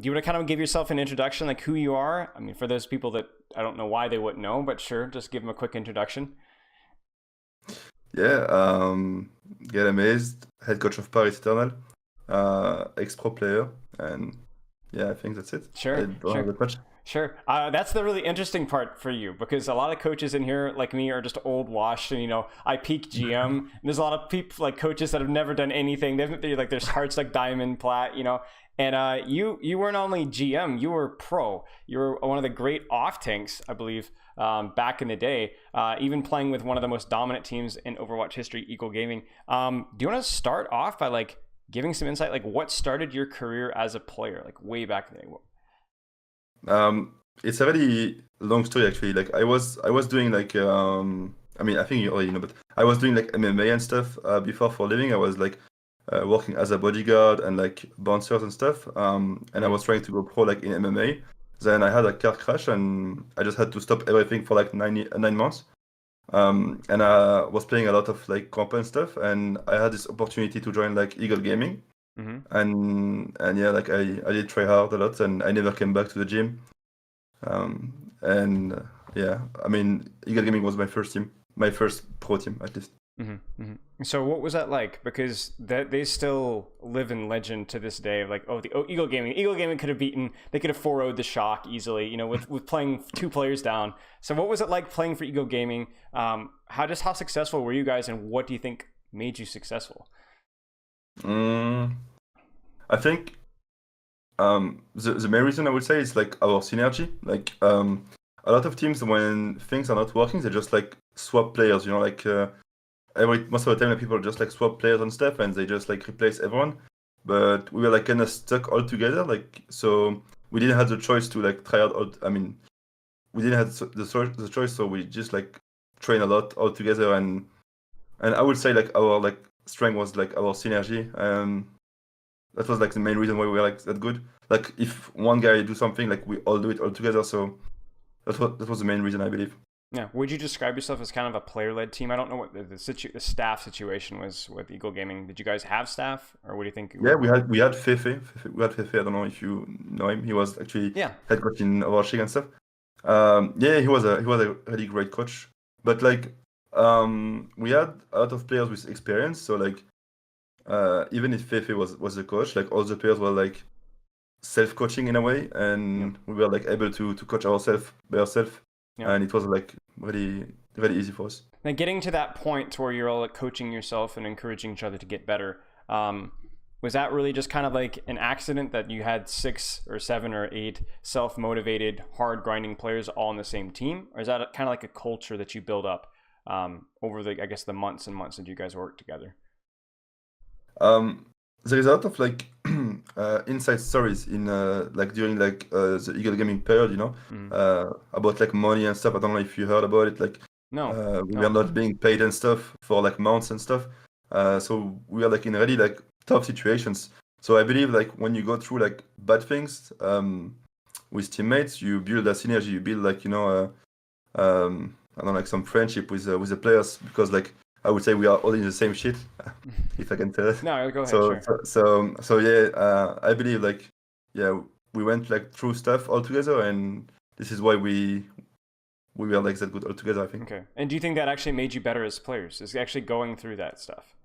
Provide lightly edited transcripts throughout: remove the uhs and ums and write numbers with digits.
do you want to kind of give yourself an introduction, like who you are? I mean, for those people that I don't know why they wouldn't know, but sure, just give them a quick introduction. Yeah, GetAmazed, head coach of Paris Eternal, ex-pro player, and yeah, I think that's it. I Sure, don't have sure. that much. Sure. That's the really interesting part for you, because a lot of coaches in here, like me, are just old washed, and I peak GM. And there's a lot of people, like coaches, that have never done anything. They're like, their hearts like diamond plat, And you weren't only GM, you were pro. You were one of the great off tanks, I believe, back in the day. Even playing with one of the most dominant teams in Overwatch history, Eagle Gaming. Do you want to start off by like giving some insight, like what started your career as a player, like way back in the day? It's a really long story actually. Like I was doing like I mean I think you already know, but I was doing like MMA and stuff before for a living. I was like working as a bodyguard and like bouncers and stuff. And I was trying to go pro like in MMA. Then I had a car crash and I just had to stop everything for like 9 months. And I was playing a lot of like comp and stuff, and I had this opportunity to join like Eagle Gaming. And yeah, like I did try hard a lot, and I never came back to the gym. And yeah, I mean, Eagle Gaming was my first team, my first pro team at least. So what was that like? Because they still live in legend to this day of like, Eagle Gaming could have they could have 4-0'd the Shock easily, with playing 2 players down. So what was it like playing for Eagle Gaming? How successful were you guys, and what do you think made you successful? I think the main reason I would say is like our synergy. Like a lot of teams, when things are not working, they just like swap players. Like most of the time, like, people just like swap players and stuff, and they just like replace everyone. But we were like kind of stuck all together. Like, so we didn't have the choice to like try out. I mean, we didn't have the choice, so we just like train a lot all together. And I would say like our like strength was like our synergy. That was like the main reason why we were like that good. Like if one guy do something, like we all do it all together. So that was the main reason, I believe. Yeah. Would you describe yourself as kind of a player-led team? I don't know what the staff situation was with Eagle Gaming. Did you guys have staff, or what do you think? Yeah, we had Fefe. We had Fefe. I don't know if you know him. He was actually head coach in Overwatch and stuff. Yeah, he was a really great coach. But like we had a lot of players with experience. So like even if Fefe was the coach, like all the players were like self-coaching in a way, and we were like able to coach ourselves by ourselves, and it was like really really easy for us. Now, getting to that point to where you're all like coaching yourself and encouraging each other to get better, was that really just kind of like an accident that you had 6 or 7 or 8 self-motivated, hard grinding players all on the same team, or is that kind of like a culture that you build up over the months and months that you guys work together? There is a lot of like inside stories in like during like the Eagle Gaming period, about like money and stuff. I don't know if you heard about it. Like we were not being paid and stuff for like months and stuff. So we are like in really like tough situations. So I believe like when you go through like bad things with teammates, you build a synergy. You build like I don't know, like some friendship with the players, because like I would say we are all in the same shit, if I can tell it. No, go ahead. So yeah, I believe like we went like through stuff all together, and this is why we were like that good all together, I think. Okay. And do you think that actually made you better as players? Is actually going through that stuff?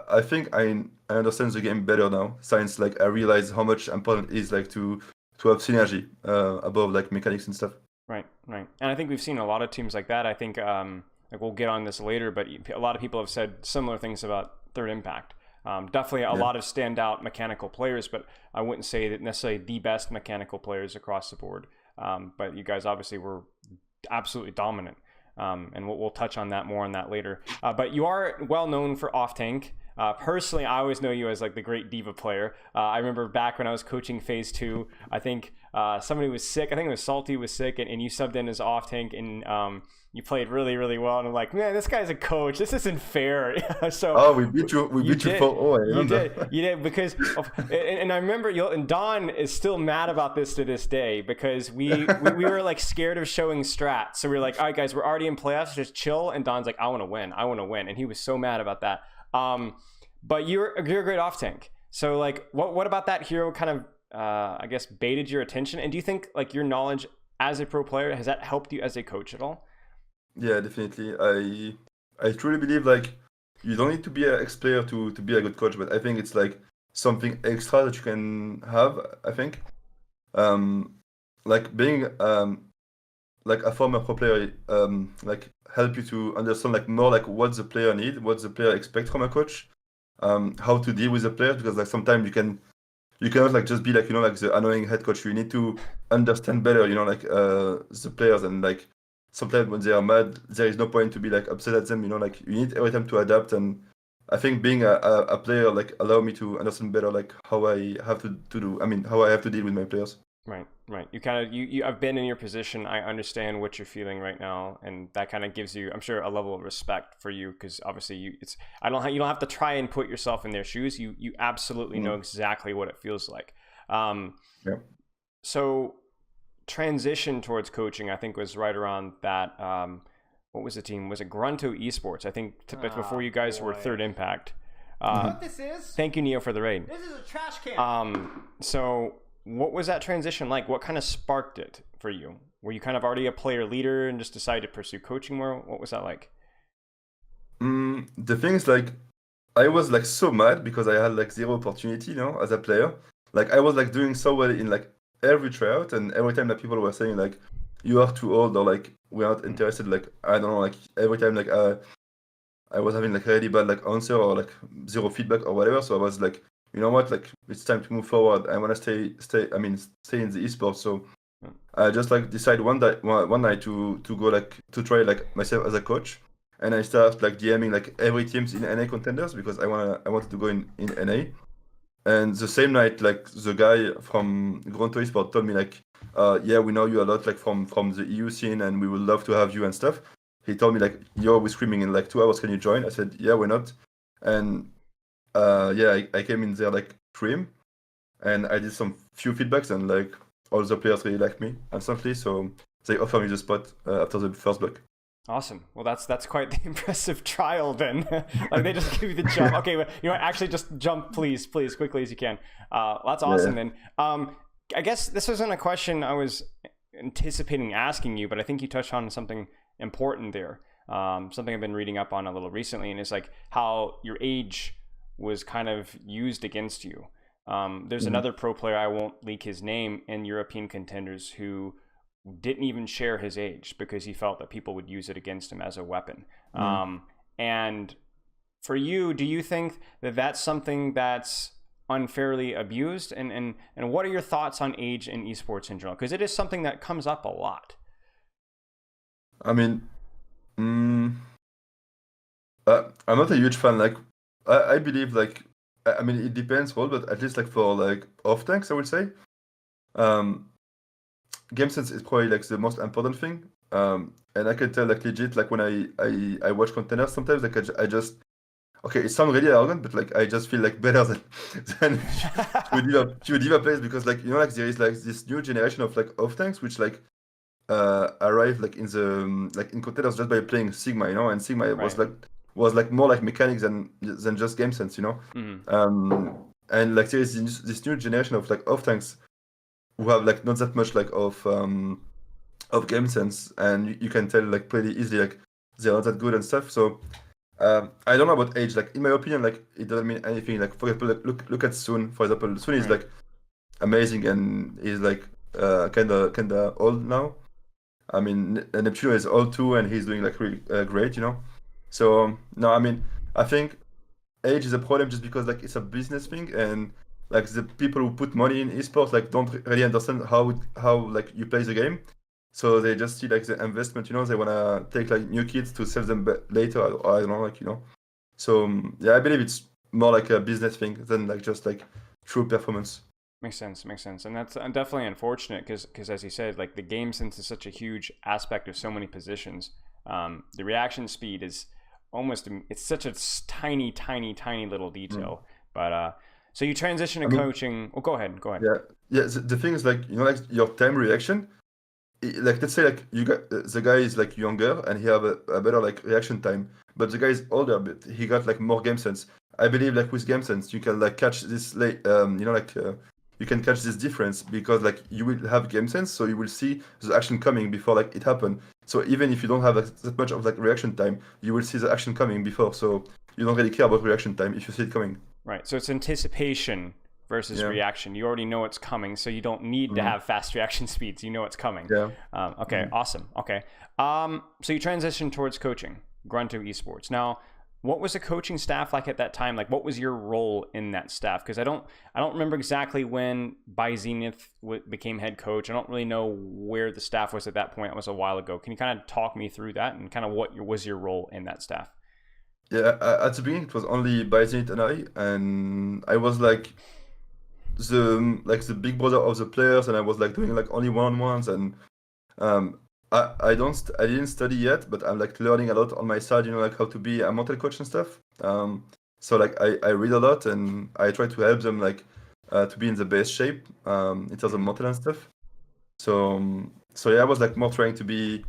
I think I understand the game better now, since like I realize how much important it is like to have synergy above like mechanics and stuff. Right. And I think we've seen a lot of teams like that. I think like we'll get on this later, but a lot of people have said similar things about Third Impact. Definitely a lot of standout mechanical players, but I wouldn't say that necessarily the best mechanical players across the board. But you guys obviously were absolutely dominant. And we'll touch on that more on that later. But you are well known for off tank. Personally, I always know you as like the great diva player. I remember back when I was coaching phase 2, I think somebody was sick. I think it was Salty was sick, and you subbed in as off tank, and you played really, really well. And I'm like, man, this guy's a coach. This isn't fair. So we beat you. We beat you 4-0. You did because, and I remember and Don is still mad about this to this day, because we were like scared of showing strats. So we were like, all right, guys, we're already in playoffs. Just chill. And Don's like, I want to win, and he was so mad about that. But you're a great off tank. So like, what about that hero kind of I guess, baited your attention? And do you think like your knowledge as a pro player has that helped you as a coach at all? Yeah, definitely. I truly believe like you don't need to be an ex-player to be a good coach, but I think it's like something extra that you can have, I think. Um, like being like a former pro player like help you to understand like more like what the player need, what the player expect from a coach, how to deal with the players because like sometimes you cannot like just be like like the annoying head coach. You need to understand better, like the players and like sometimes when they are mad, there is no point to be like upset at them. Like you need every time to adapt. And I think being a player like allow me to understand better like how I have to do. I mean, how I have to deal with my players. Right, right. You kind of you I've been in your position. I understand what you're feeling right now, and that kind of gives you, I'm sure, a level of respect for you because obviously you don't have to try and put yourself in their shoes. You absolutely know Mm. exactly what it feels like. Um, Yeah. so transition towards coaching, I think, was right around that. What was the team? Was it Grunto Esports? I think before you guys were Third Impact. You know Uh, what this is? Thank you, Neo, for the raid. This is a trash can. So what was that transition like? What kind of sparked it for you? Were you kind of already a player leader and just decided to pursue coaching more? What was that like? The thing is like I was like so mad because I had like zero opportunity, as a player. Like I was like doing so well in like every tryout, and every time that people were saying like you are too old or like we're not interested, like I don't know, like every time like I was having like really bad like answer or like zero feedback or whatever. So I was like, you know what, like it's time to move forward. I want to stay in the esports. So I just like decide one night to go like to try like myself as a coach, and I start like DMing like every teams in NA contenders because I wanted to go in NA. And the same night, like the guy from Gronto Esport told me like, yeah, we know you a lot like from the EU scene, and we would love to have you and stuff. He told me like, yo, we're screaming in like 2 hours. Can you join? I said, yeah, why not? And yeah, I came in there like stream, and I did some few feedbacks, and like all the players really liked me instantly. So they offered me the spot after the first block. Awesome. Well, that's quite the impressive trial then. Like they just give you the jump. Okay, but actually just jump, please, quickly as you can. That's awesome Yeah. then. I guess this wasn't a question I was anticipating asking you, but I think you touched on something important there. Something I've been reading up on a little recently, and it's like how your age was kind of used against you. There's Mhm. another pro player, I won't leak his name, in European contenders who didn't even share his age because he felt that people would use it against him as a weapon. Mhm. And for you, do you think that that's something that's unfairly abused? And what are your thoughts on age in esports in general? Because it is something that comes up a lot. I mean, mm, I'm not a huge fan. Like, I believe like, I mean, it depends all, but at least like for like off tanks, I would say, um, game sense is probably like the most important thing. And I can tell like legit, like when I watch containers sometimes, like I just okay, it sounds really arrogant, but like I just feel like better than than few diva players because like like there is like this new generation of like off tanks which like arrived like in the like in containers just by playing Sigma, and Sigma Right. was like more like mechanics than just game sense, Mm-hmm. and like there is this new generation of like off tanks who have like not that much like of game sense, and you can tell like pretty easily like they're not that good and stuff. So I don't know about age. Like in my opinion, like it doesn't mean anything. Like for example, like, look at Soon. For example, Soon is Right. like amazing and he's like kinda old now. I mean, Neptuno is old too, and he's doing like really great, So no, I mean, I think age is a problem just because like it's a business thing, and like the people who put money in esports like don't really understand how like you play the game. So they just see like the investment, they wanna take like new kids to sell them later, or I don't know, like So yeah, I believe it's more like a business thing than like just like true performance. Makes sense. Makes sense. And that's definitely unfortunate because as you said, like the game sense is such a huge aspect of so many positions. The reaction speed is it's such a tiny, tiny, tiny little Mm. detail. But so you transition to I mean, coaching. Oh, go ahead. Go ahead. yeah, yeah. The thing is like like your time reaction. Like let's say like you got the guy is like younger and he have a better like reaction time, but the guy is older, but he got like more game sense. I believe like with game sense you can like catch this late, like you can catch this difference because like you will have game sense, so you will see the action coming before like it happened. So even if you don't have like, that much of like reaction time, you will see the action coming before. So you don't really care about reaction time if you see it coming. Right. So it's anticipation versus Yeah. reaction. You already know it's coming, so you don't need to Mhm. have fast reaction speeds. You know it's coming. Yeah. Okay. Awesome. Okay. So you transitioned towards coaching, Grunto Esports. Now, what was the coaching staff like at that time? Like, what was your role in that staff? Because I don't remember exactly when By Zenith became head coach. I don't really know where the staff was at that point. It was a while ago. Can you kind of talk me through that and kind of what was your role in that staff? Yeah, at the beginning it was only Byzant and I was like the big brother of the players, and I was like doing like only one-on-ones, and um, I didn't study yet, but I'm like learning a lot on my side, like how to be a mental coach and stuff. So like I read a lot and I try to help them like to be in the best shape in terms of Mm-hmm. mental and stuff. So yeah, I was like more trying to be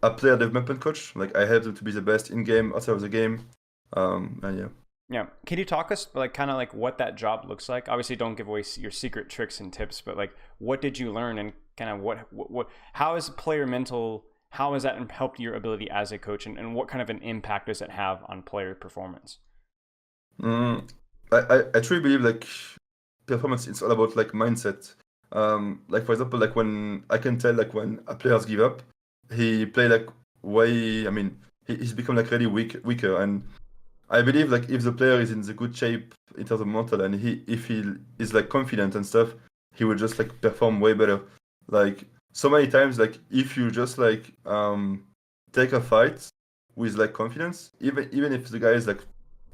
a player development coach. Like I help them to be the best in game, outside of the game. And yeah. Yeah. Can you talk us like kind of like what that job looks like? Obviously, don't give away your secret tricks and tips, but like what did you learn and kind of what how is player mental? How has that helped your ability as a coach, and what kind of an impact does it have on player performance? Mm, I truly believe like performance it's all about like mindset. Like for example, like when I can tell like when a players give up, he play like way. I mean, he's become like really weaker, and I believe like if the player is in the good shape in terms of mental, and if he is like confident and stuff, he will just like perform way better. Like so many times, like if you just like take a fight with like confidence, even if the guy is like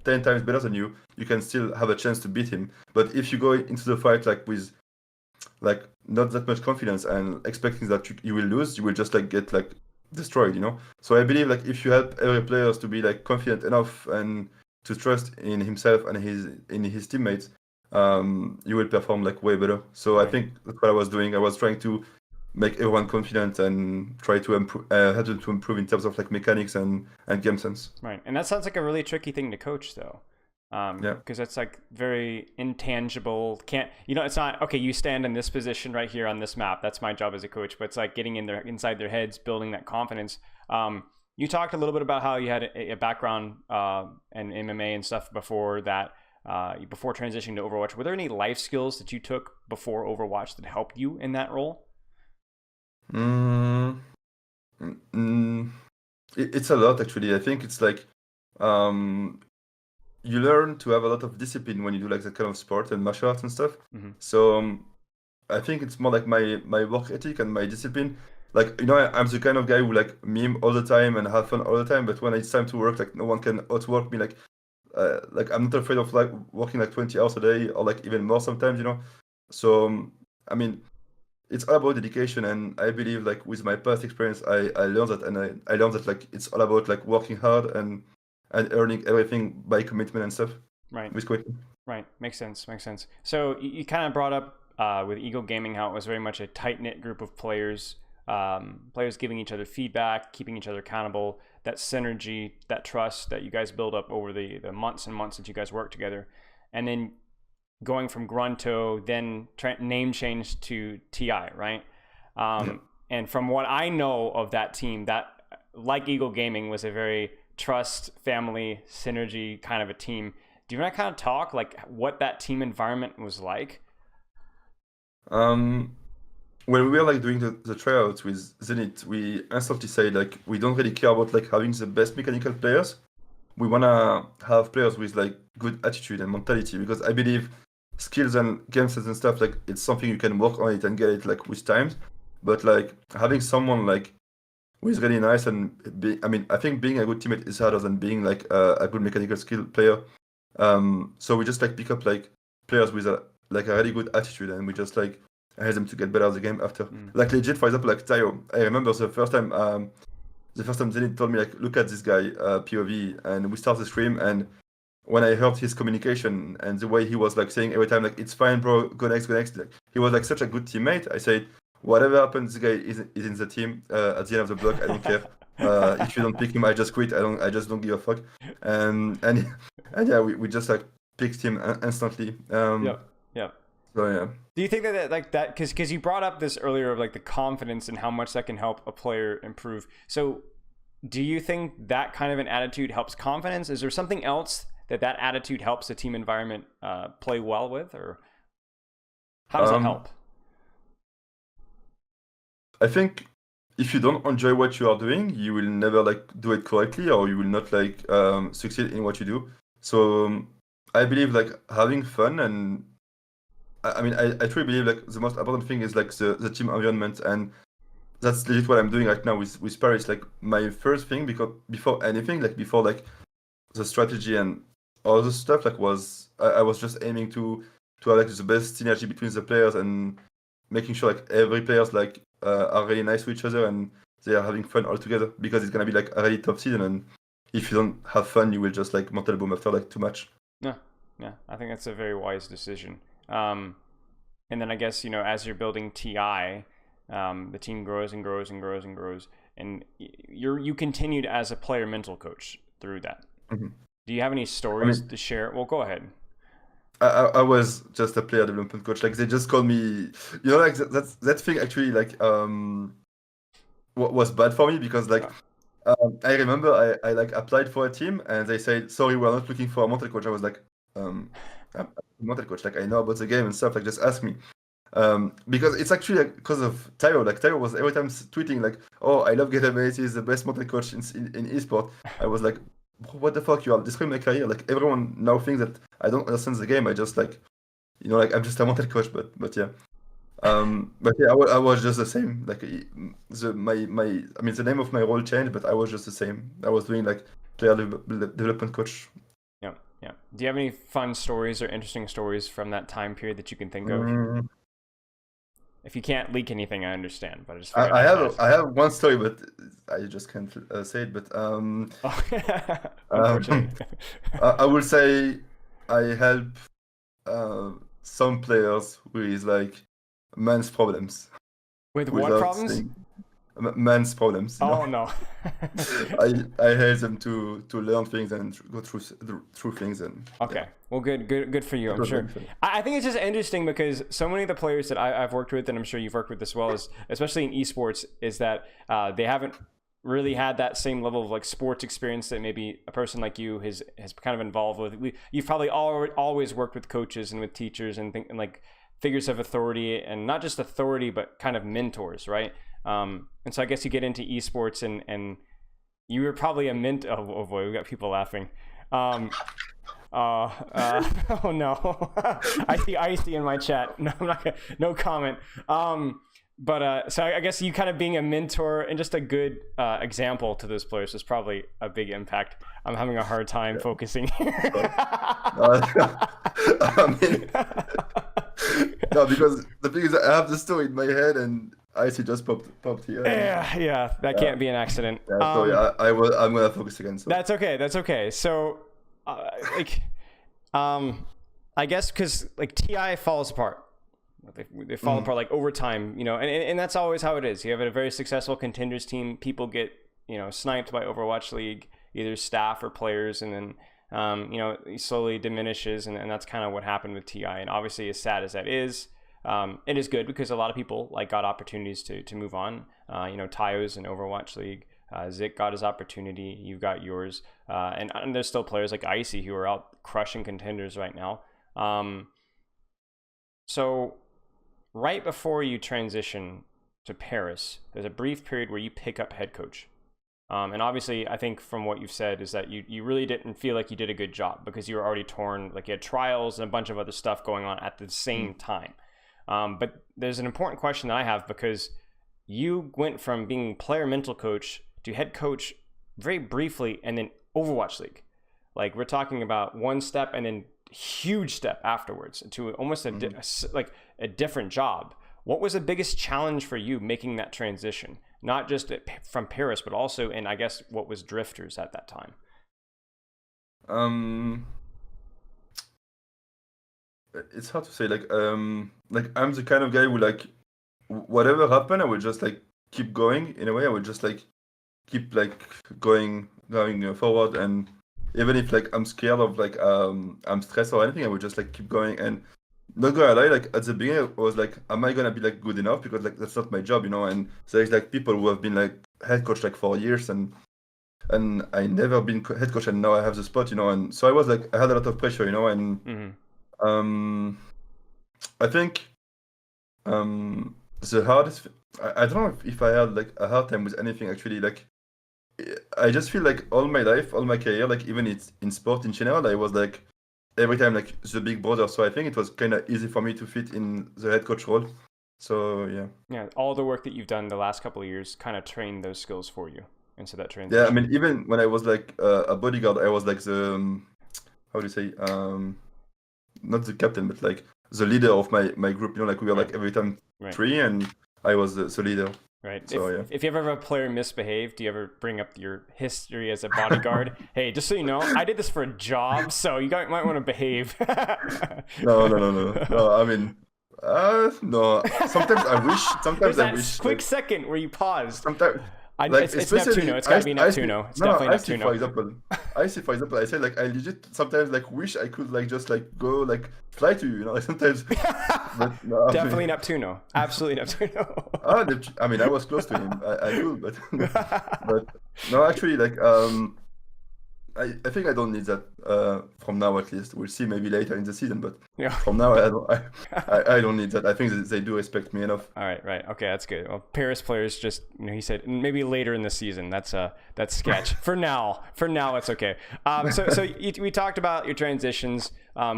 10 times better than you can still have a chance to beat him. But if you go into the fight like with like not that much confidence and expecting that you will lose, you will just like get like destroyed. So I believe like if you help every players to be like confident enough and to trust in himself and his teammates, you will perform like way better. So I Right. think that's what I was doing. I was trying to make everyone confident and try to improve, help them to improve in terms of like mechanics and game sense. Right. And that sounds like a really tricky thing to coach, though. Yeah. Because it's like very intangible. Can't it's not okay. You stand in this position right here on this map. That's my job as a coach. But it's like getting inside their heads, building that confidence. You talked a little bit about how you had a background in MMA and stuff before that. Before transitioning to Overwatch, were there any life skills that you took before Overwatch that helped you in that role? Mm, mm, it's a lot actually. I think it's like um, you learn to have a lot of discipline when you do like that kind of sport and martial arts and stuff. Mm-hmm. So I think it's more like my work ethic and my discipline. Like I'm the kind of guy who like meme all the time and have fun all the time. But when it's time to work, like no one can outwork me. Like I'm not afraid of like working like 20 hours a day or like even more sometimes. So I mean it's all about dedication, and I believe like with my past experience I learned that, and I learned that like it's all about like working hard and earning everything by commitment and stuff Right. with commitment. Right. Makes sense. Makes sense. So you kind of brought up with Eagle Gaming how it was very much a tight knit group of players, players giving each other feedback, keeping each other accountable, that synergy, that trust that you guys build up over the months and months that you guys work together. And then going from Grunto, then name change to TI, right? Yeah. And from what I know of that team, that like Eagle Gaming was a very trust, family, synergy kind of a team. Do you want to kind of talk like what that team environment was like? Um, when we were like doing the tryouts with Zenith, we instantly said like we don't really care about like having the best mechanical players. We wanna have players with like good attitude and mentality, because I believe skills and game sense and stuff like it's something you can work on it and get it like with time. But like having someone like who is really nice and I mean I think being a good teammate is harder than being like a good mechanical skill player. So we just like pick up like players with a really good attitude, and we just like help them to get better at the game after. Mm. Like legit, for example, like Tayo. I remember the first time Zenith told me like, look at this guy, POV, and we started the stream, and when I heard his communication and the way he was like saying every time like it's fine, bro, go next, go next. Like, he was like such a good teammate. I said, whatever happens, this guy is in the team at the end of the block. I don't care. If you don't pick him, I just quit. I just don't give a fuck. And and yeah, we just like picked him instantly. Yep. Yep. So yeah. Do you think that like that because you brought up this earlier of like the confidence and how much that can help a player improve? So do you think that kind of an attitude helps confidence? Is there something else that attitude helps the team environment play well with, or how does that Um, help? I think if you don't enjoy what you are doing, you will never like do it correctly, or you will not like succeed in what you do. So I believe like having fun, and I mean I truly believe like the most important thing is like the team environment, and that's legit what I'm doing right now with Paris. Like my first thing, because before anything, like before like the strategy and all the stuff, like I was just aiming to have like the best synergy between the players, and making sure like every players like are really nice to each other, and they are having fun all together, because it's gonna be like a really tough season, and if you don't have fun, you will just like mortal boom after like too much. Yeah, yeah, I think that's a very wise decision. And then I guess as you're building TI, the team grows and grows and grows and grows, and you continued as a player mental coach through that. Mhm. Do you have any I stories mean, to share? Well, go ahead. I was just a player development coach. Like they just called me, like that thing actually like was bad for me, because like Uh, I remember I like applied for a team, and they said, sorry, we're not looking for a mental coach. I was like, I'm a mental coach. Like I know about the game and stuff. Like just ask me. Because it's actually like because of Tyro. Like Tyro was every time tweeting like, "Oh, I love GetAmazed. He's the best mental coach in esport." I was like, "What the fuck? You are describing my career." Like everyone now thinks that I don't understand the game. I just like, like I'm just a mental coach. But yeah. But yeah, I was just the same. Like I mean, the name of my role changed, but I was just the same. I was doing like player development coach. yeah, yeah. Do you have any fun stories or interesting stories from that time period that you can think of? Mm, If you can't leak anything, I understand, but I just figured I I'd ask. I have one story, but I just can't say it. But Oh, unfortunately. um, I will say I help uh, some players with like men's problems, With what without problems? saying men's problems. Oh no. I help them to learn things and go through things, and yeah, Okay. Well, good for you. it I'm was sure. very funny. I think it's just interesting because so many of the players that I've worked with, and I'm sure you've worked with as well, is especially in esports, is that they haven't really had that same level of like sports experience that maybe a person like you has kind of involved with. You've probably always worked with coaches and with teachers and like figures of authority, and not just authority, but kind of mentors, right? And so I guess you get into esports and you were probably a oh boy, we got people laughing. Um, oh no, I see icy in my chat. No, I'm not gonna, no comment. But so I guess you kind of being a mentor and just a good example to those players is probably a big impact. I'm having a hard time focusing here. I mean, no, because the thing is, I have the story in my head, and I see just popped here. Yeah, that Yeah, can't be an accident. yeah. So yeah, I'm gonna focus again. So. That's okay. That's okay. So, like, I guess because like TI falls apart. They fall apart like over time, and that's always how it is. You have a very successful contenders team. People get sniped by Overwatch League, either staff or players, and then it slowly diminishes, and that's kind of what happened with TI. And obviously, as sad as that is, it is good because a lot of people like got opportunities to move on. Tayo's in Overwatch League. Zik got his opportunity. You've got yours, and there's still players like Icy who are out crushing contenders right now. So right before you transition to Paris, there's a brief period where you pick up head coach. And obviously, I think from what you've said is that you really didn't feel like you did a good job because you were already torn. Like you had trials and a bunch of other stuff going on at the same time. But there's an important question that I have because you went from being player mental coach to head coach very briefly and then Overwatch League. Like we're talking about one step and then huge step afterwards to almost like a different job. What was the biggest challenge for you making that transition? Not just from Paris, but also in, I guess, what was Drifters at that time? It's hard to say. Like I'm the kind of guy who like whatever happened, I would just like keep going. In a way, I would just like keep like going forward, and even if like I'm scared of like I'm stressed or anything, I would just like keep going. And not gonna lie, like at the beginning, I was like, am I gonna be like good enough? Because like that's not my job, you know. And there's like people who have been like head coach like for years, and I never been head coach, and now I have the spot, you know. And so I was like, I had a lot of pressure, you know. And um, I think the hardest, I don't know if I had like a hard time with anything actually. Like I just feel like all my life, all my career, like even it's in sport in general, I was like every time like the big brother. So I think it was kind of easy for me to fit in the head coach role. So yeah. Yeah, all the work that you've done the last couple of years kind of trained those skills for you into that Yeah, I transition. mean, even when I was like a bodyguard, I was like the how do you say not the captain, but like the leader of my group. You know, like we were Right. like every time Right. three, and I was the leader. Right. So yeah. If you ever have a player misbehave, do you ever bring up your history as a bodyguard? Hey, just so you know, I did this for a job, so you guys might want to behave. No. I mean, no. Sometimes I wish. There's Sometimes I that wish. quick Like, second where you paused. sometimes, It's Neptuno. It's got to be Neptuno. It's definitely I see, for Neptuno. example, I say like I legit sometimes like wish I could like just like go like fly to you, you know, like sometimes. But no, I Definitely mean, Neptuno. Absolutely Neptuno. I mean, I was close to him. I could, but but no, actually, like I think I don't need that from now at least. We'll see maybe later in the season, but Yeah. from now I don't need that. I think they do respect me enough. All right, right. Okay, that's good. Well, Paris players just, he said maybe later in the season. That's sketch. For now, it's okay. We talked about your transitions.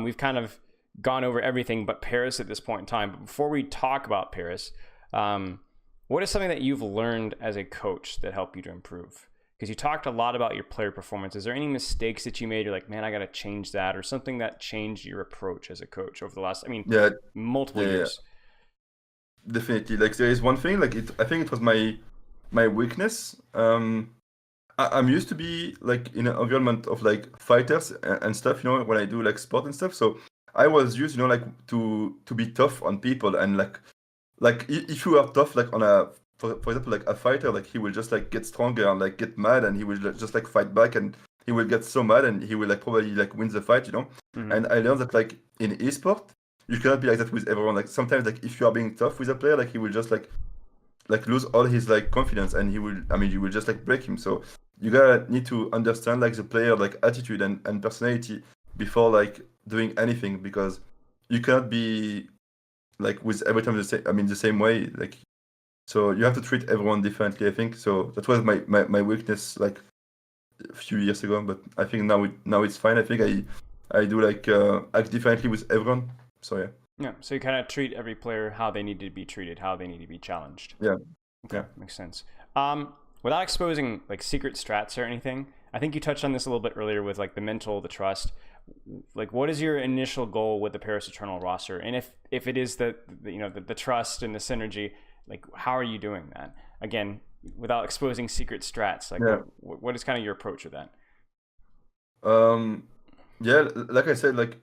We've kind of gone over everything but Paris at this point in time. But before we talk about Paris, what is something that you've learned as a coach that helped you to improve? Because you talked a lot about your player performance. Is there any mistakes that you made? You're like, man, I got to change that, or something that changed your approach as a coach over the last, Yeah, multiple years? definitely. Like there is one thing, like I think it was my weakness. I'm used to be like in an environment of like fighters and stuff, you know, when I do like sport and stuff. So I was used, you know, like to be tough on people, and like if you are tough like on a for example like a fighter, like he will just like get stronger and like get mad, and he will just like fight back, and he will get so mad, and he will like probably like win the fight, you know. And I learned that like in esport you cannot be like that with everyone. Like sometimes like if you are being tough with a player, like he will just like lose all his like confidence, and you will just like break him. So you gotta need to understand like the player like attitude and personality before like doing anything, because you cannot be like with every time the same way. Like so you have to treat everyone differently, I think. So that was my weakness like a few years ago, but I think now it's fine. I think I do like act differently with everyone. So yeah. Yeah, so you kind of treat every player how they need to be treated, how they need to be challenged. Yeah. Okay, Yeah. makes sense. Without exposing like secret strats or anything, I think you touched on this a little bit earlier with like the mental, the trust. Like, what is your initial goal with the Paris Eternal roster? And if it is the trust and the synergy, like how are you doing that? Again, without exposing secret strats, like Yeah. what is kind of your approach with that? Yeah, like I said, like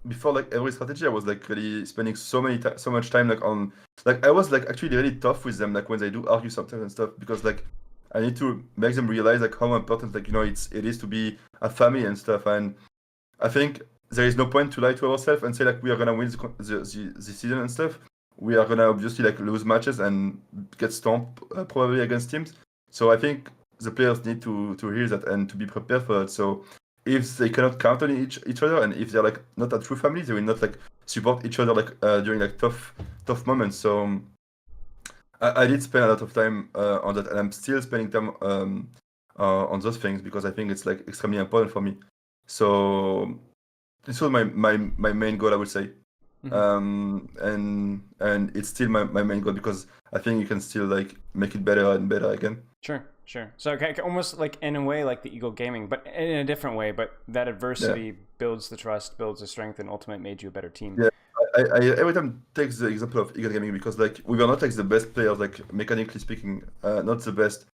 before, like every strategy, I was like really spending so much time like on like I was like actually really tough with them, like when they do argue sometimes and stuff, because like I need to make them realize like how important like it is to be a family and stuff. And I think there is no point to lie to ourselves and say like we are gonna win the season and stuff. We are gonna obviously like lose matches and get stomped probably against teams. So I think the players need to hear that and to be prepared for that. So if they cannot count on each other, and if they're like not a true family, they will not like support each other like during like tough moments. So I did spend a lot of time on that, and I'm still spending time on those things, because I think it's like extremely important for me. So this was my main goal, I would say. And it's still my main goal, because I think you can still like make it better and better again. Sure. So okay, almost like in a way like the Eagle Gaming, but in a different way. But that adversity builds the trust, builds the strength, and ultimately made you a better team. Yeah, I every time take the example of Eagle Gaming, because like we were not like the best players, like mechanically speaking, not the best,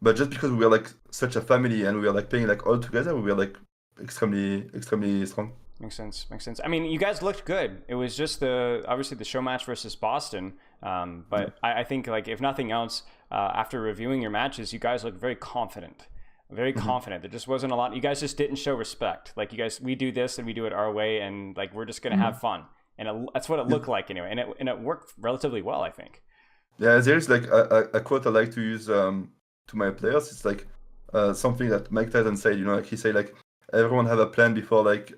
but just because we were like such a family and we were like playing like all together, we were like extremely strong. Makes sense. I mean, you guys looked good. It was just obviously the show match versus Boston. But I think like if nothing else, after reviewing your matches, you guys looked very confident. Very confident. There just wasn't a lot. You guys just didn't show respect. Like you guys, we do this and we do it our way, and like we're just gonna have fun. and that's what it looked like anyway, and it worked relatively well, I think. Yeah, there's like a quote I like to use to my players. It's like something that Mike Tyson said. You know, like he said, like everyone have a plan before like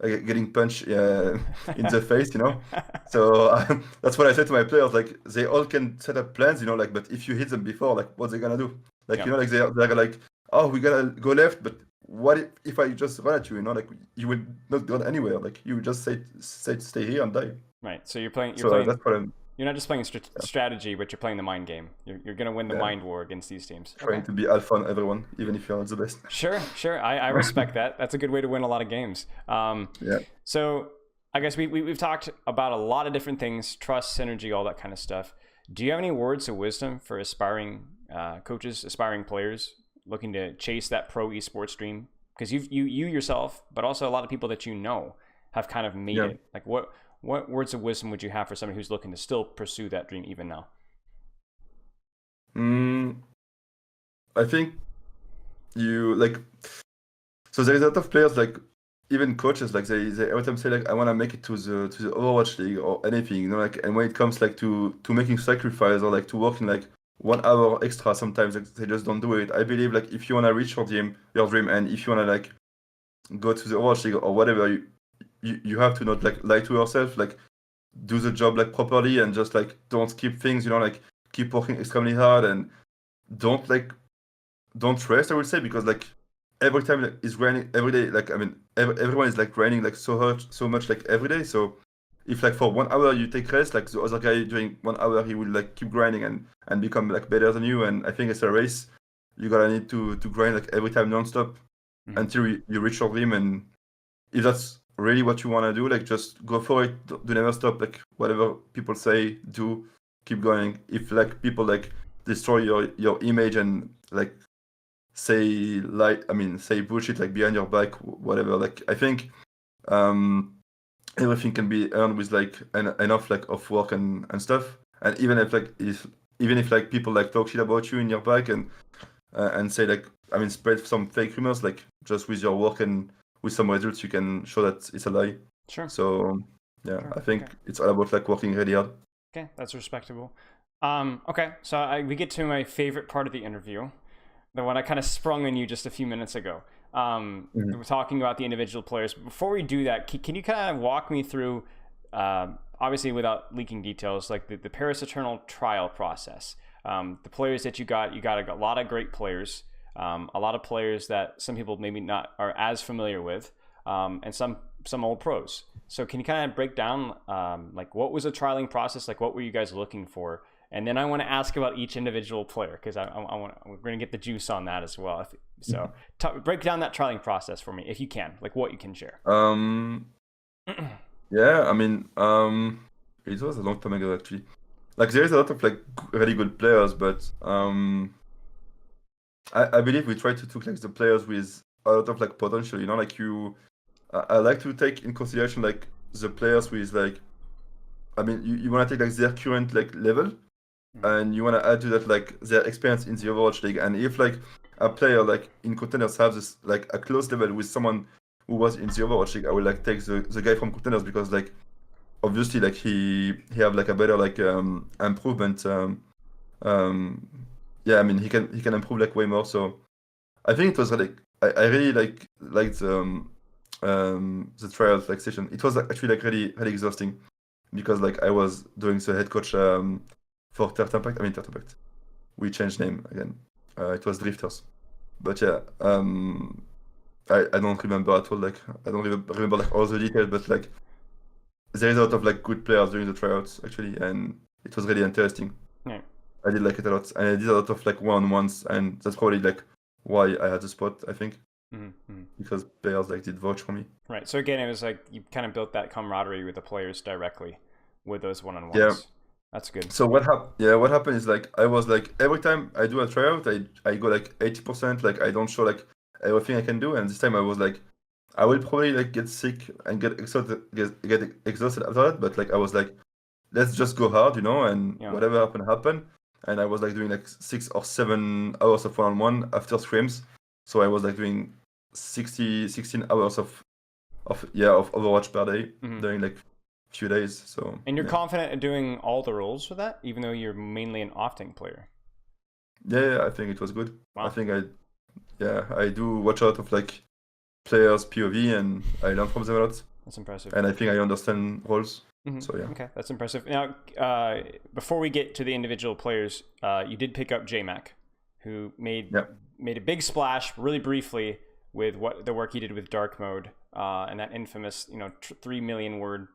getting punched in the face. You know, so that's what I said to my players. Like they all can set up plans. You know, like but if you hit them before, like what's they gonna do? Like Yeah. you know, like they're like, oh, we gotta go left, but what if I just run at you? You know, like you will not go anywhere. Like you just say stay here and die. Right. So you're playing. So that's what I'm. You're not just playing strategy, but you're playing the mind game. You're going to win the Yeah. mind war against these teams. Trying Okay. to be alpha on everyone, even if you're not the best. Sure. I respect that. That's a good way to win a lot of games. Yeah. So I guess we've talked about a lot of different things, trust, synergy, all that kind of stuff. Do you have any words of wisdom for aspiring coaches, aspiring players looking to chase that pro esports dream? Because you yourself, but also a lot of people that you know have kind of made it. Like what words of wisdom would you have for somebody who's looking to still pursue that dream even now? I think you like. So there is a lot of players, like even coaches, like they every time say like I want to make it to the Overwatch league or anything, you know, like and when it comes like to making sacrifice or like to working like 1 hour extra, sometimes like, they just don't do it. I believe like if you want to reach your dream, and if you want to like go to the Overwatch league or whatever, you have to not like lie to yourself, like do the job like properly and just like don't skip things, you know, like keep working extremely hard and don't rest, I would say, because like every time like, it's raining every day, like I mean everyone is like raining like so much like every day. So if like for 1 hour you take rest, like the other guy during 1 hour he will like keep grinding and become like better than you. And I think it's a race. You gotta need to grind like every time nonstop until you reach your dream. And if that's really what you want to do, like just go for it. Do never stop. Like whatever people say, do keep going. If like people like destroy your image and like say bullshit like behind your back, whatever, like I think everything can be earned with like enough like of work and stuff. And even if like people like talk shit about you in your back and say like spread some fake rumors, like just with your work and with some results you can show that it's a lie. Sure. So yeah, Sure. I think Okay. it's all about like working really hard. Okay, that's respectable. Okay, so we get to my favorite part of the interview, the one I kind of sprung on you just a few minutes ago. We're talking about the individual players. Before we do that, can you kind of walk me through, obviously without leaking details, like the Paris Eternal trial process? The players that you got a lot of great players, a lot of players that some people maybe not are as familiar with, and some old pros. So can you kind of break down like what was the trialing process? Like what were you guys looking for? And then I want to ask about each individual player because we're going to get the juice on that as well. So break down that trialing process for me if you can, like what you can share. Yeah, it was a long time ago actually. Like there is a lot of like really good players, but I believe we try to take like the players with a lot of like potential. You know, like I like to take in consideration like the players with like, you want to take like their current like level, and you want to add to that like their experience in the Overwatch league. And if like a player like in Contenders have this like a close level with someone who was in the Overwatch league, I will like take the guy from Contenders because like obviously like he have like a better like improvement. Yeah, he can improve like way more. So I think it was like I really liked the trials like session. It was actually like really exhausting because like I was doing the head coach for Third Impact. We changed name again. It was Drifters. But yeah, I don't remember at all. Like I don't remember like all the details, but like there is a lot of like good players during the tryouts actually, and it was really interesting. Yeah. I did like it a lot, and I did a lot of like one-on-ones, and that's probably like why I had the spot. I think because players like did vouch for me. Right. So again, it was like you kind of built that camaraderie with the players directly with those one-on-ones. Yeah. That's good. So what happened is like I was like every time I do a tryout, I go like 80%. Like I don't show like everything I can do, and this time I was like, I will probably like get sick and get exhausted after that. But like I was like, let's just go hard, you know, and whatever happened. And I was like doing like 6 or 7 hours of one-on-one after scrims. So I was like doing 16 hours of Overwatch per day during like few days. So And you're confident in doing all the roles for that, even though you're mainly an off-tank player. Yeah, I think it was good. Wow. I think I do watch a lot of like players POV and I learn from them a lot. That's impressive. And I think I understand roles. Mm-hmm. So yeah. Okay, that's impressive. Now, before we get to the individual players, you did pick up JMac, who made a big splash really briefly with the work he did with Dark Mode and that infamous 3 million word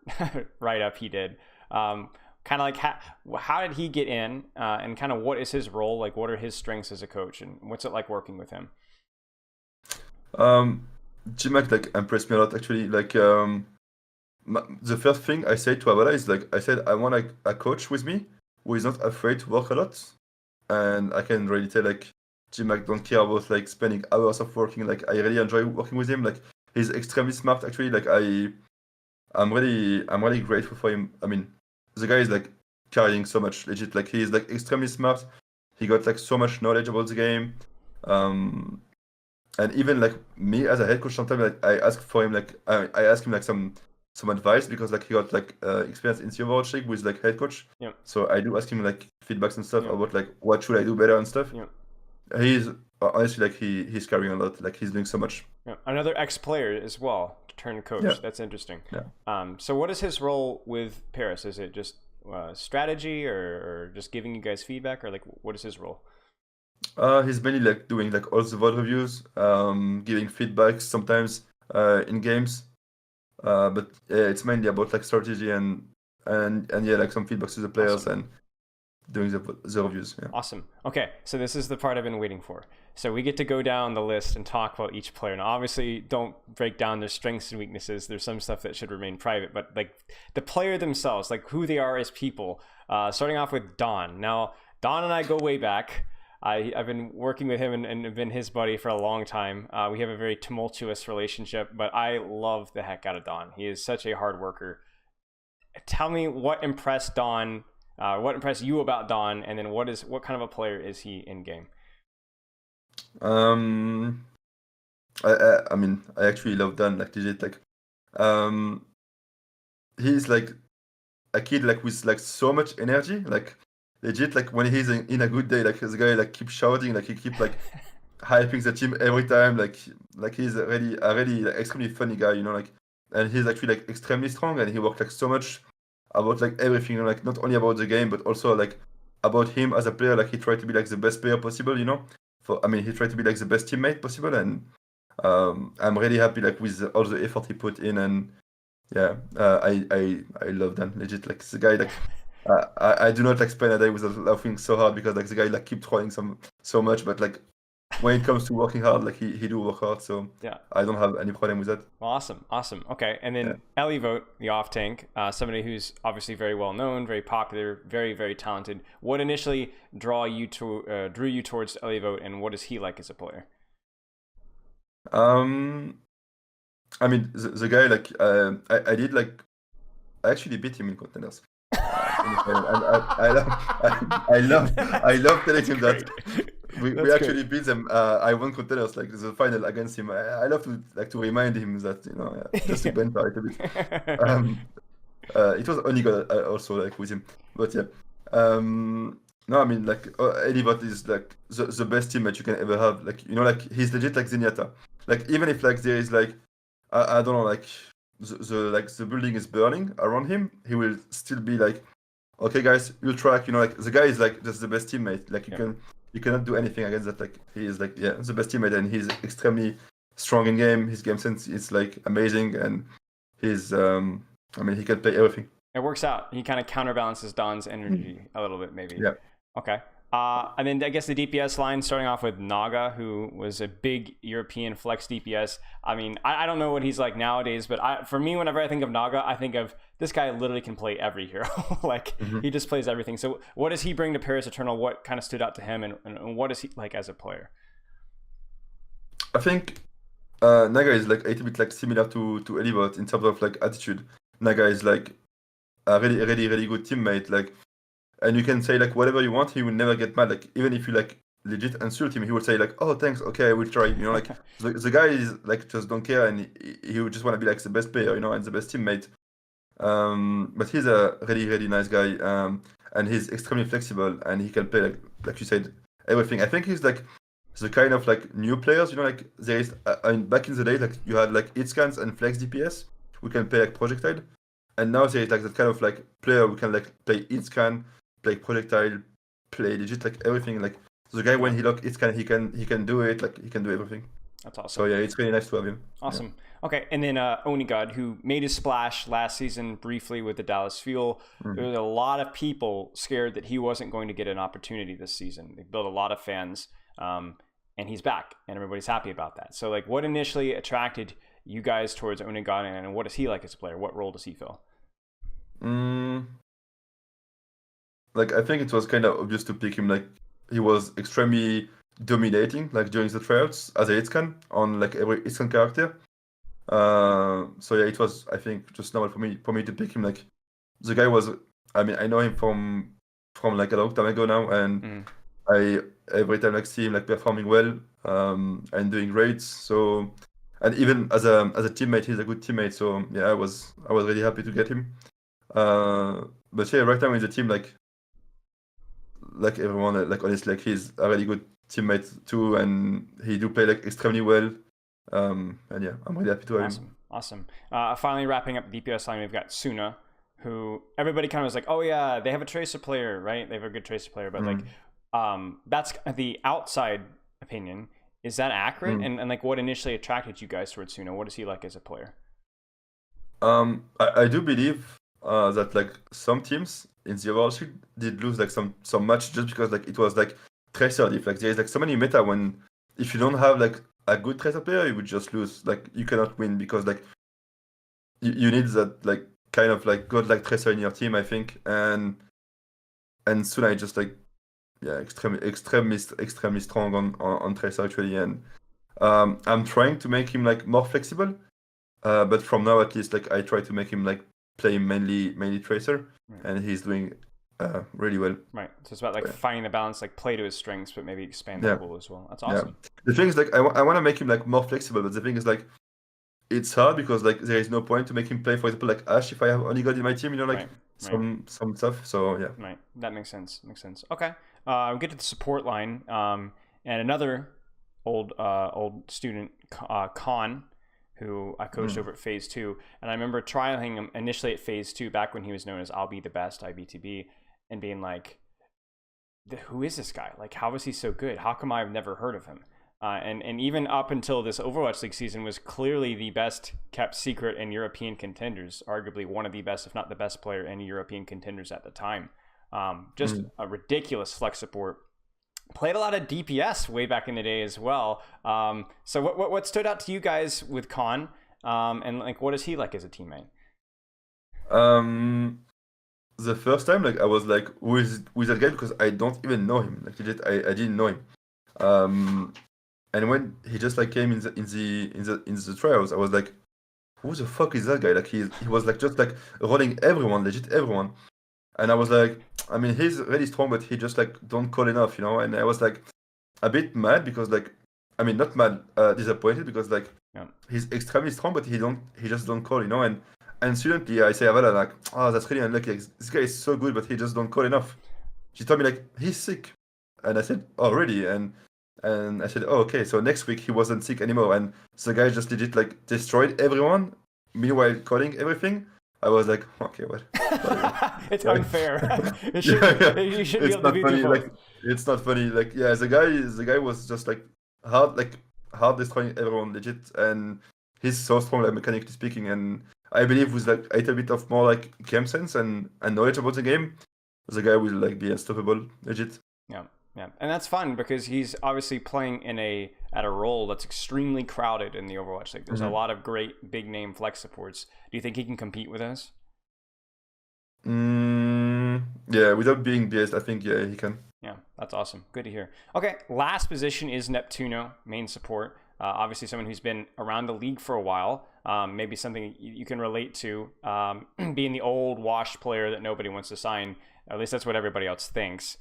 write up he did. Kind of like how did he get in and kind of what is his role? Like, what are his strengths as a coach, and what's it like working with him? GMAC like impressed me a lot actually. Like the first thing I said to Avala is like I said I want a coach with me who is not afraid to work a lot, and I can really tell like GMAC don't care about like spending hours of working. Like I really enjoy working with him. Like he's extremely smart actually. Like I'm really grateful for him. I mean, the guy is like carrying so much legit. Like he is like extremely smart. He got like so much knowledge about the game. And even like me as a head coach, sometimes like I ask for him like I ask him like some advice because like he got like experience in the Overwatch League with like head coach. Yeah. So I do ask him like feedbacks and stuff about like what should I do better and stuff. Yeah. He's honestly like he's carrying a lot. Like he's doing so much. Yeah. Another ex-player as well to turn coach. Yeah. That's interesting. Yeah. So what is his role with Paris? Is it just strategy or just giving you guys feedback, or like what is his role? He's mainly like doing like all the VOD reviews, giving feedbacks sometimes in games. But yeah, it's mainly about like strategy and yeah, like some feedbacks to the players and doing the reviews. Yeah. Awesome. Okay, so this is the part I've been waiting for. So we get to go down the list and talk about each player. Now, obviously, don't break down their strengths and weaknesses. There's some stuff that should remain private, but like the player themselves, like who they are as people. Starting off with Don. Now, Don and I go way back. I've been working with him and been his buddy for a long time. We have a very tumultuous relationship, but I love the heck out of Don. He is such a hard worker. Tell me what impressed Don, what impressed you about Don, and then what kind of a player is he in game? I mean, I actually love Don, like legit, like he's like a kid like with like so much energy, like legit, like when he's in a good day, like this guy like keep shouting, like he keep like hyping the team every time, like he's a really like, extremely funny guy, like, and he's actually like extremely strong, and he worked like so much about like everything, like not only about the game but also like about him as a player. Like he tried to be like the best player possible, he tried to be like the best teammate possible, and I'm really happy like with all the effort he put in, and yeah, I love that legit, like the guy like. I do not like spend a day without laughing so hard because like the guy like keep trying so much, but like when it comes to working hard, like he do work hard, so yeah, I don't have any problem with that. Awesome. Okay, and then Elivote, the off tank, somebody who's obviously very well known, very popular, very very talented. What initially drew you towards Elivote, and what is he like as a player? I mean the guy like I did like I actually beat him in contenders. I love telling him that we actually beat them. I won contenders like the final against him. I love to remind him that just to banter a little bit. It was only good also like with him, but yeah. No, I mean like Elivote is like the best teammate you can ever have. Like like he's legit like Zenyatta. Like even if like there is like I don't know like the building is burning around him, he will still be like, okay guys, you'll track, like the guy is like just the best teammate. Like you cannot do anything against that. Like he is like the best teammate, and he's extremely strong in game. His game sense is like amazing, and he's I mean he can play everything. It works out. He kind of counterbalances Don's energy a little bit, maybe. Yeah. Okay. And then I guess the DPS line, starting off with Naga, who was a big European flex DPS. I mean, I don't know what he's like nowadays, but for me, whenever I think of Naga, I think of this guy literally can play every hero. Like, he just plays everything. So what does he bring to Paris Eternal? What kind of stood out to him, and what is he like as a player? I think Naga is like a little bit like similar to Elivote in terms of like attitude. Naga is like a really, really, really good teammate. Like, and you can say like whatever you want, he will never get mad. Like even if you like legit insult him, he will say like, "Oh, thanks, okay, I will try." Like the guy is like just don't care, and he would just want to be like the best player, and the best teammate. But he's a really, really nice guy, and he's extremely flexible, and he can play like you said, everything. I think he's like the kind of like new players, like there is, I mean, back in the day, like you had like hit scans and flex DPS, who can play like projectile, and now there is like that kind of like player who can like play hit scan, play projectile, play legit like everything. Like the guy when he lock hit scan, he can do it, like he can do everything. That's awesome. So yeah, it's really nice to have him. Awesome. Yeah. Okay, and then Onigod, who made his splash last season briefly with the Dallas Fuel. There was a lot of people scared that he wasn't going to get an opportunity this season. They built a lot of fans, and he's back, and everybody's happy about that. So, like, what initially attracted you guys towards Onigod, and what is he like as a player? What role does he fill? Like I think it was kind of obvious to pick him. Like he was extremely dominating, like during the tryouts as a hit scan on like every hit scan character. So yeah, it was, I think, just normal for me to pick him. Like the guy was, I mean, I know him from like a long time ago now, and I every time like see him like performing well, and doing great. So, and even as a teammate, he's a good teammate. So yeah, I was really happy to get him. But yeah, right now in the team, like everyone, like honestly, like he's a really good teammate too, and he do play like extremely well. And yeah, I'm really happy to have him. Awesome. Finally wrapping up the DPS line, we've got Suna, who everybody kind of was like, oh yeah, they have a Tracer player, right? They have a good Tracer player, but like, that's the outside opinion. Is that accurate? And like, what initially attracted you guys towards Suna? What is he like as a player? I do believe that like some teams in the Overwatch League did lose like some match just because like it was like Tracer diff. Like there is like so many meta when if you don't have like a good Tracer player, you would just lose. Like you cannot win because like you need that like kind of like good like Tracer in your team, I think. And Suna is just like extremely strong on Tracer actually. And I'm trying to make him like more flexible. But from now at least, like I try to make him like play mainly Tracer, and he's doing really well. Right. So it's about like finding the balance, like play to his strengths, but maybe expand the pool as well. That's awesome. Yeah. The thing is, like I want to make him like more flexible, but the thing is, like it's hard because like there is no point to make him play, for example, like Ash if I have only got in my team, like some stuff. So yeah. Right. That makes sense. Okay. We'll get to the support line, and another old student, Khan, who I coached over at Phase 2. And I remember trialing him initially at Phase 2 back when he was known as I'll Be the Best, IBTB, and being like, who is this guy? Like, how is he so good? How come I've never heard of him? And even up until this Overwatch League season was clearly the best kept secret in European contenders, arguably one of the best, if not the best player in European contenders at the time. Just a ridiculous flex support. Played a lot of DPS way back in the day as well. So what stood out to you guys with Khan? And like, what is he like as a teammate? The first time, like I was like, who is that guy? Because I don't even know him. Like legit, I didn't know him. And when he just like came in the trials, I was like, who the fuck is that guy? Like he was like just like rolling everyone, legit everyone. And I was like, I mean, he's really strong, but he just like don't call enough, And I was like a bit mad because like, I mean, not mad, disappointed because like he's extremely strong, but he just don't call, And suddenly I say, Avala, like, oh, that's really unlucky. Like, this guy is so good, but he just don't call enough. She told me like he's sick, and I said, oh really? And I said, oh okay. So next week he wasn't sick anymore, and the guy just legit like destroyed everyone. Meanwhile, calling everything. I was like, okay, what? It's unfair. You should be able to be funny. Like, it's not funny. Like, yeah, the guy was just like hard destroying everyone, legit, and he's so strong, like mechanically speaking, and I believe with like a little bit of more like game sense and knowledge about the game, the guy will like be unstoppable, legit. Yeah, and that's fun because he's obviously playing at a role that's extremely crowded in the Overwatch League. There's a lot of great big name flex supports. Do you think he can compete with us? Yeah, without being biased, I think he can. Yeah, that's awesome. Good to hear. Okay, last position is Neptuno, main support. Obviously, someone who's been around the league for a while. Maybe something you can relate to, being the old washed player that nobody wants to sign. At least that's what everybody else thinks.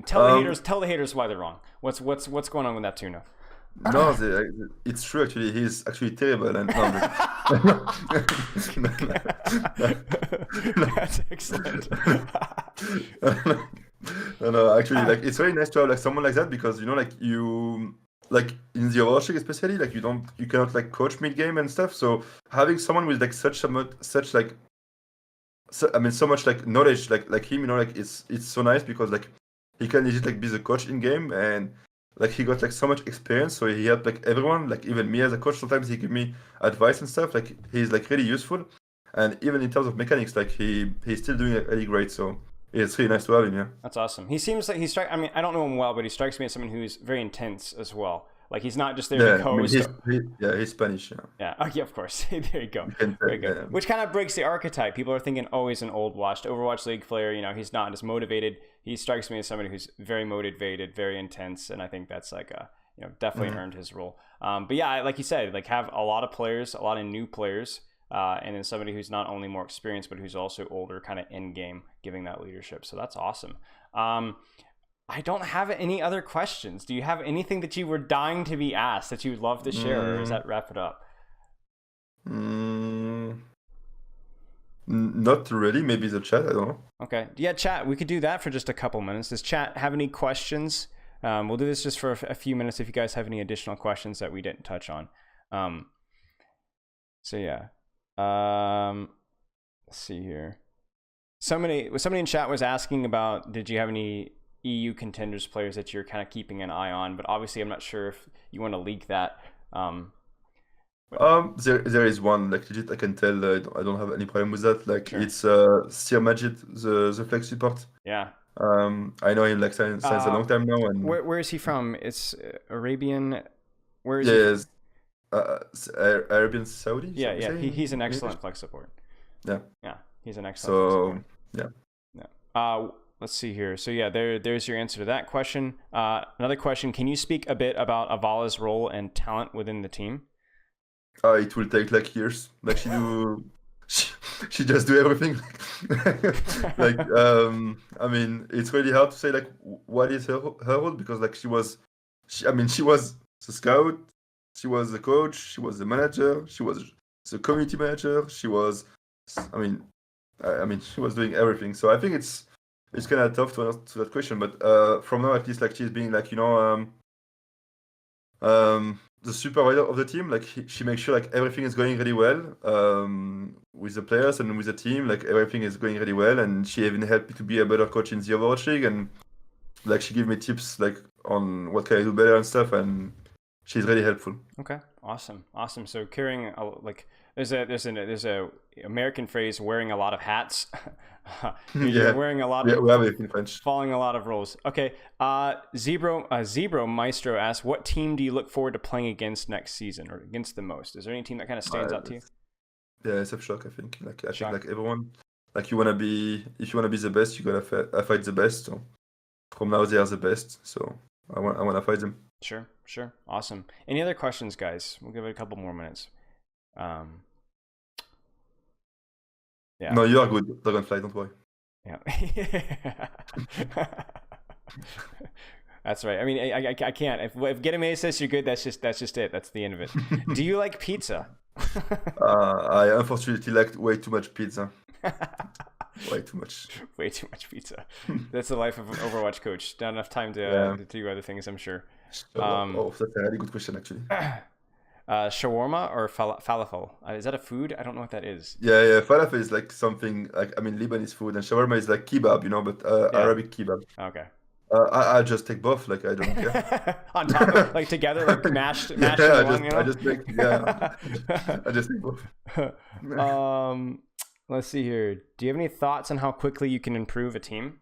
Tell the haters why they're wrong. What's going on with Neptuno? No, it's true actually. He's actually terrible, and no, That's excellent. no, actually, like it's very nice to have like someone like that because like you like in the Overwatch League especially like you cannot like coach mid game and stuff. So having someone with like such like so much like knowledge like him, like it's so nice because like he can legit like be the coach in game and like he got like so much experience, so he helped like everyone, like even me as a coach. Sometimes he give me advice and stuff. Like he's like really useful, and even in terms of mechanics, like he's still doing like, really great. So it's really nice to have him. Yeah. That's awesome. He seems like I mean, I don't know him well, but he strikes me as someone who's very intense as well. Like he's not just there to Yeah, I mean coast. he's Spanish. Yeah, Yeah. Oh, yeah, of course. There you go. you can Very tell. good. Yeah. Which kind of breaks the archetype. People are thinking, oh, he's an old washed Overwatch League player. He's not as motivated. He strikes me as somebody who's very motivated, very intense, and I think that's like definitely earned his role. But yeah, like you said, like have a lot of players, a lot of new players, and then somebody who's not only more experienced but who's also older, kind of in game, giving that leadership. So that's awesome. I don't have any other questions. Do you have anything that you were dying to be asked that you would love to share, or does that wrap it up? Not really. Maybe the chat. I don't know. Okay. Yeah, chat. We could do that for just a couple minutes. Does chat have any questions? We'll do this just for a few minutes if you guys have any additional questions that we didn't touch on. So yeah. Let's see here. Somebody in chat was asking about, did you have any EU contenders players that you're kind of keeping an eye on? But obviously, I'm not sure if you want to leak that. There is one, like legit. I can tell. I don't have any problem with that. Like Sure. it's Sir Majid, the flex support. Yeah. I know him like since a long time now, and Where is he from? It's Arabian. Where is yes, he? Arabian Saudi. Yeah, yeah. He's an in excellent English? flex support. Yeah. Yeah, he's an excellent flex So support. yeah. Yeah. Let's see here. So yeah, there's your answer to that question. Another question: can you speak a bit about Avala's role and talent within the team? It will take like years. Like she just do everything. Like I mean, it's really hard to say like what is her role because like she was the scout, she was the coach, she was the manager, she was the community manager, she was she was doing everything. So I think it's kind of tough to answer that question. But from now at least like she's being like the supervisor of the team, like she makes sure like everything is going really well with the players and with the team, like everything is going really well, and she even helped me to be a better coach in the Overwatch League, and like she gave me tips like on what can I do better and stuff, and she's really helpful. Okay, awesome. So carrying like there's a American phrase, wearing a lot of hats. You're wearing a lot of, we have it in French. following a lot of roles. Okay. Zebro Maestro asks, what team do you look forward to playing against next season, or against the most? Is there any team that kind of stands out to you? Yeah, it's a shock. I think Shock. like everyone, like if you wanna be the best, you gotta fight the best. So from now they are the best. So I wanna fight them. Sure. Awesome. Any other questions, guys? We'll give it a couple more minutes. Yeah. No, you are good. Dragonfly, don't worry. Yeah. That's right. I mean, I can't. If GetAmazed says you're good, that's just it. That's the end of it. Do you like pizza? I unfortunately liked way too much pizza. Way too much. Way too much pizza. That's the life of an Overwatch coach. Not enough time to do other things, I'm sure. That's a really good question, actually. Shawarma or falafel? Is that a food? I don't know what that is. Yeah. Falafel is like something like Lebanese food, and shawarma is like kebab, but Arabic kebab. Okay. I just take both. Like I don't care. On top of like together, like mashed. I just take both. Let's see here. Do you have any thoughts on how quickly you can improve a team?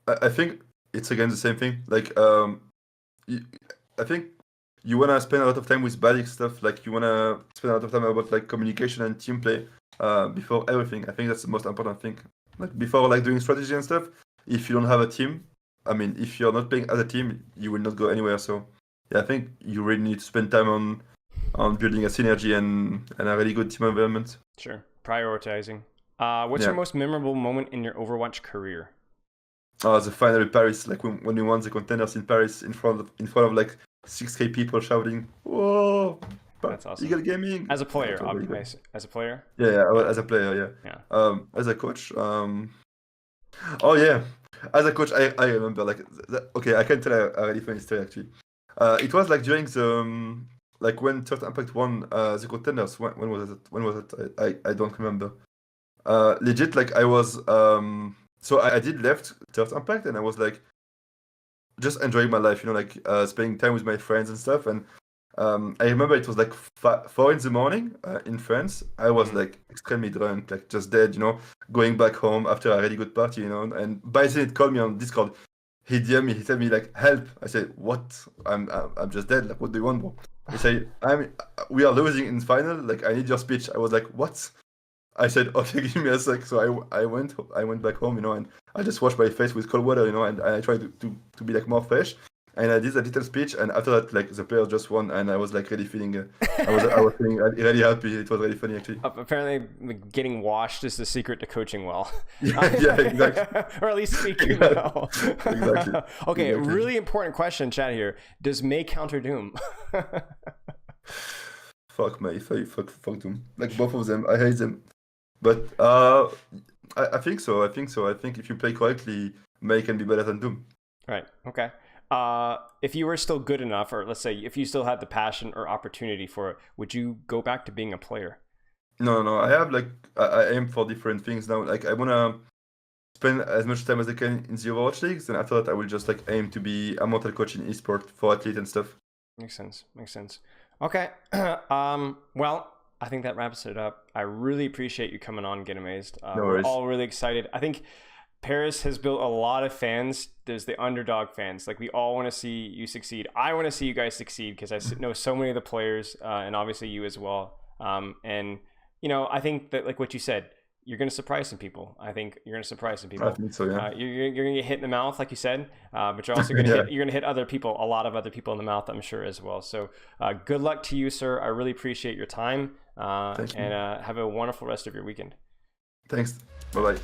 I think it's again the same thing. Like I think you wanna spend a lot of time with basic stuff. Like you wanna spend a lot of time about like communication and team play before everything. I think that's the most important thing. Like before like doing strategy and stuff. If you don't have a team, if you're not playing as a team, you will not go anywhere. So yeah, I think you really need to spend time on building a synergy and a really good team environment. Sure, prioritizing. What's your most memorable moment in your Overwatch career? the final in Paris, like when we won the contenders in Paris in front of like 6K people shouting, "Whoa, That's awesome. Eagle Gaming!" As a Yeah, it player, was really good. as a player. Yeah, well, as a player, yeah. Yeah. As a coach, oh yeah, as a coach, I remember like okay, I can tell a really funny story actually. It was like during the like when Third Impact won the contenders. When was it? When was it? I don't remember. Legit, like I was so I did left Third Impact and I was like just enjoying my life, like spending time with my friends and stuff. And I remember it was like 4 in the morning in France. I was like extremely drunk, like just dead, going back home after a really good party, And by then it called me on Discord. He DM me, he told me like help. I said, what? I'm just dead. Like, what do you want, bro? He said, we are losing in final. Like, I need your speech. I was like, what? I said, okay, give me a sec. So I went back home, and I just washed my face with cold water, and I tried to be like more fresh. And I did a little speech, and after that, like the players just won, and I was like really feeling, I was feeling really happy. It was really funny actually. Apparently, getting washed is the secret to coaching well. Yeah, exactly. Or at least speaking well. Exactly. Okay, exactly. Really important question, chat here. Does May counter Doom? Fuck May, fuck Doom. Like both of them, I hate them. But I think so. I think if you play correctly, May can be better than Doom. Right. Okay. If you were still good enough, or let's say if you still had the passion or opportunity for it, would you go back to being a player? No. I have like I aim for different things now. Like I wanna spend as much time as I can in the Overwatch leagues, and after that I will just like aim to be a mortal coach in esport for athlete and stuff. Makes sense. Okay. Well, I think that wraps it up. I really appreciate you coming on, GetAmazed. No We're worries. all really excited. I think Paris has built a lot of fans. There's the underdog fans. Like, we all want to see you succeed. I want to see you guys succeed because I know so many of the players, and obviously you as well. And I think that, like what you said, you're going to surprise some people. I think you're going to surprise some people. I think so, yeah. You're going to get hit in the mouth, like you said, but you're also going to hit other people, a lot of other people in the mouth, I'm sure, as well. So good luck to you, sir. I really appreciate your time, and have a wonderful rest of your weekend. Thanks. Bye-bye.